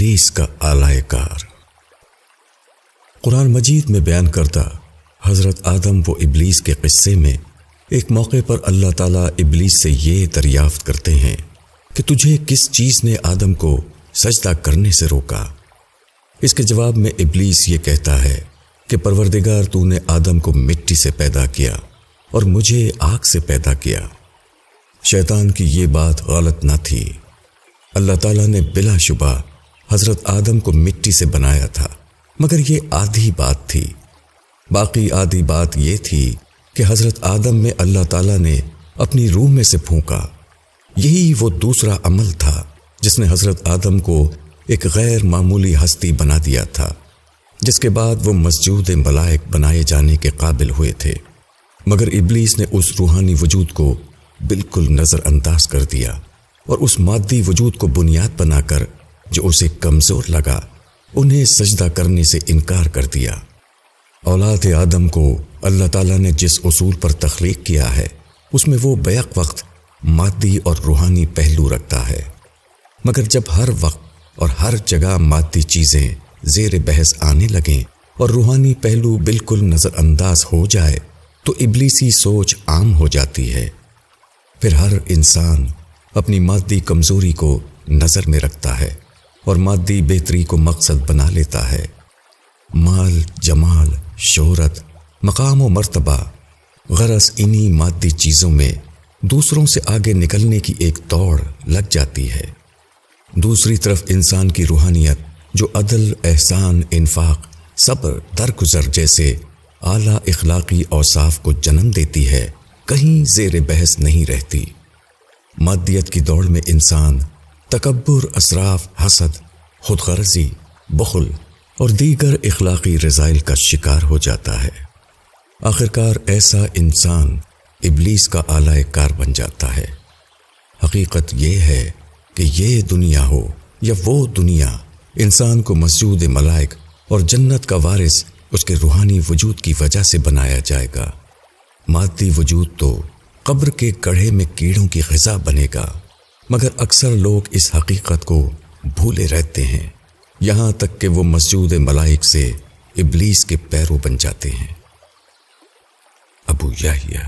ابلیس کا آلائے کار۔ قرآن مجید میں بیان کردہ حضرت آدم و ابلیس کے قصے میں ایک موقع پر اللہ تعالیٰ ابلیس سے یہ دریافت کرتے ہیں کہ تجھے کس چیز نے آدم کو سجدہ کرنے سے روکا؟ اس کے جواب میں ابلیس یہ کہتا ہے کہ پروردگار تو نے آدم کو مٹی سے پیدا کیا اور مجھے آگ سے پیدا کیا۔ شیطان کی یہ بات غلط نہ تھی۔ اللہ تعالیٰ نے بلا شبہ حضرت آدم کو مٹی سے بنایا تھا، مگر یہ آدھی بات تھی۔ باقی آدھی بات یہ تھی کہ حضرت آدم میں اللہ تعالیٰ نے اپنی روح میں سے پھونکا۔ یہی وہ دوسرا عمل تھا جس نے حضرت آدم کو ایک غیر معمولی ہستی بنا دیا تھا، جس کے بعد وہ مسجود ملائک بنائے جانے کے قابل ہوئے تھے۔ مگر ابلیس نے اس روحانی وجود کو بالکل نظر انداز کر دیا اور اس مادی وجود کو بنیاد بنا کر جو اسے کمزور لگا انہیں سجدہ کرنے سے انکار کر دیا۔ اولاد آدم کو اللہ تعالیٰ نے جس اصول پر تخلیق کیا ہے اس میں وہ بیک وقت مادی اور روحانی پہلو رکھتا ہے، مگر جب ہر وقت اور ہر جگہ مادی چیزیں زیر بحث آنے لگیں اور روحانی پہلو بالکل نظر انداز ہو جائے تو ابلیسی سوچ عام ہو جاتی ہے۔ پھر ہر انسان اپنی مادی کمزوری کو نظر میں رکھتا ہے اور مادی بہتری کو مقصد بنا لیتا ہے۔ مال، جمال، شہرت، مقام و مرتبہ، غرض انہی مادی چیزوں میں دوسروں سے آگے نکلنے کی ایک دوڑ لگ جاتی ہے۔ دوسری طرف انسان کی روحانیت جو عدل، احسان، انفاق، صبر، درگزر جیسے اعلیٰ اخلاقی اوصاف کو جنم دیتی ہے، کہیں زیر بحث نہیں رہتی۔ مادیت کی دوڑ میں انسان تکبر، اسراف، حسد، خود غرضی، بخل اور دیگر اخلاقی رذائل کا شکار ہو جاتا ہے۔ آخرکار ایسا انسان ابلیس کا آلائے کار بن جاتا ہے۔ حقیقت یہ ہے کہ یہ دنیا ہو یا وہ دنیا، انسان کو مسجود ملائک اور جنت کا وارث اس کے روحانی وجود کی وجہ سے بنایا جائے گا۔ مادی وجود تو قبر کے گڑھے میں کیڑوں کی غذا بنے گا، مگر اکثر لوگ اس حقیقت کو بھولے رہتے ہیں، یہاں تک کہ وہ مسجود ملائک سے ابلیس کے پیرو بن جاتے ہیں۔ ابو یحییٰ